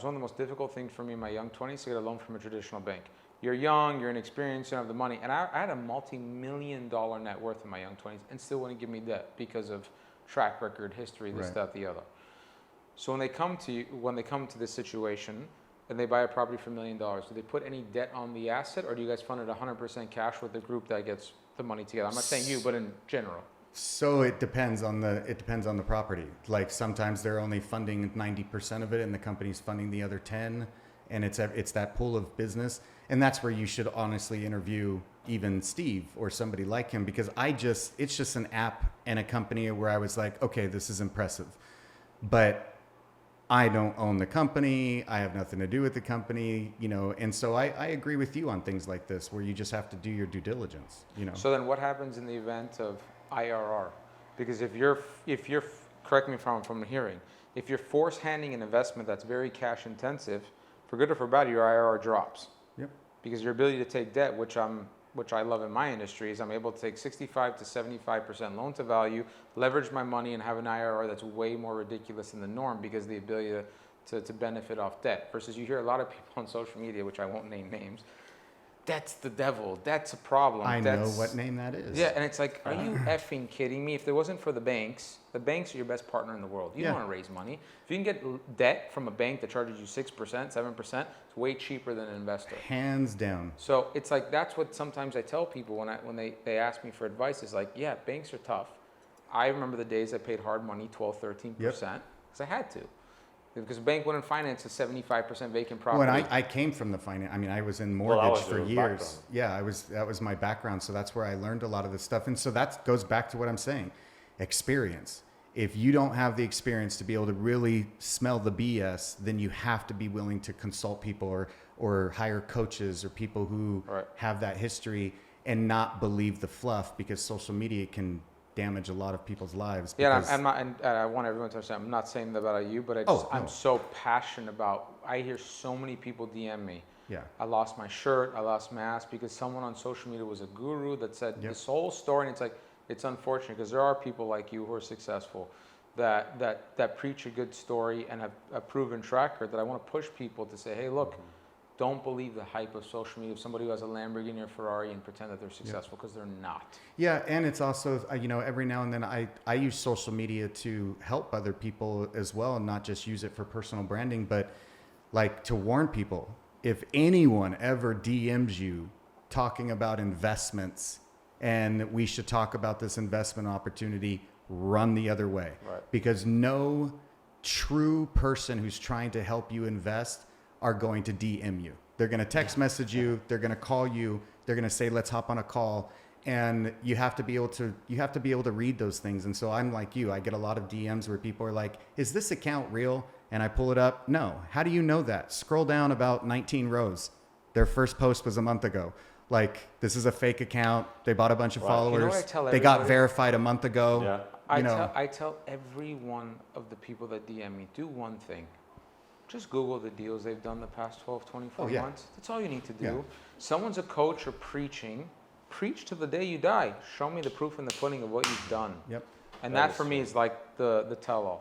was one of the most difficult things for me in my young 20s to get a loan from a traditional bank. You're young, you're inexperienced, you don't have the money. And I had a multi-million-dollar net worth in my young 20s and still wouldn't give me debt because of track record, history, this, that, the other. So when they come to this situation and they buy a property for $1 million, do they put any debt on the asset, or do you guys fund it 100% cash with the group that gets the money together? I'm not saying you, but in general. So it depends on the property. Like sometimes they're only funding 90% of it and the company's funding the other 10, and it's that pool of business. And that's where you should honestly interview even Steve or somebody like him, because it's just an app and a company where I was like, okay, this is impressive, but I don't own the company. I have nothing to do with the company, and so I agree with you on things like this where you just have to do your due diligence, So then what happens in the event of IRR? Because if you're correct me if I'm hearing, if you're force handing an investment that's very cash intensive, for good or for bad, your IRR drops. Yep. Because your ability to take debt, which I love in my industry, is I'm able to take 65 to 75% loan to value, leverage my money, and have an IRR that's way more ridiculous than the norm because of the ability to benefit off debt. Versus you hear a lot of people on social media, which I won't name names, that's the devil, that's a problem. I know what name that is. Yeah, and it's like, are you effing kidding me? If there wasn't for the banks are your best partner in the world. You don't want to raise money. If you can get debt from a bank that charges you 6%, 7%, it's way cheaper than an investor. Hands down. So it's like, that's what sometimes I tell people when they ask me for advice, is like, yeah, banks are tough. I remember the days I paid hard money, 12, 13%, because I had to. Because a bank wouldn't finance a 75% vacant property. Well, I came from the finance. I mean, I was in mortgage for years. Yeah, that was my background. So that's where I learned a lot of this stuff. And so that goes back to what I'm saying. Experience. If you don't have the experience to be able to really smell the BS, then you have to be willing to consult people or hire coaches or people who have that history and not believe the fluff, because social media can damage a lot of people's lives. Yeah, I'm not, and I want everyone to understand, I'm not saying that about you, but I'm so passionate about, I hear so many people DM me. Yeah. I lost my shirt, I lost my ass because someone on social media was a guru that said this whole story, and it's like, it's unfortunate because there are people like you who are successful that preach a good story and have a proven track record, that I want to push people to say, hey, look, don't believe the hype of social media of somebody who has a Lamborghini or Ferrari and pretend that they're successful, because they're not. Yeah, and it's also, every now and then I use social media to help other people as well, and not just use it for personal branding, but like to warn people, if anyone ever DMs you talking about investments and we should talk about this investment opportunity, run the other way. Right. Because no true person who's trying to help you invest are going to DM you. They're going to text message you. They're going to call you. They're going to say, let's hop on a call. And you have to be able to read those things. And so I'm like you, I get a lot of DMs where people are like, is this account real? And I pull it up. No. How do you know that? Scroll down about 19 rows. Their first post was a month ago. Like, this is a fake account. They bought a bunch of followers. They got verified a month ago. Yeah. I tell every one of the people that DM me, do one thing. Just Google the deals they've done the past 12, 24 months. That's all you need to do. Yeah. Someone's a coach or preaching. Preach to the day you die. Show me the proof in the pudding of what you've done. Yep. And that for me is like the tell-all.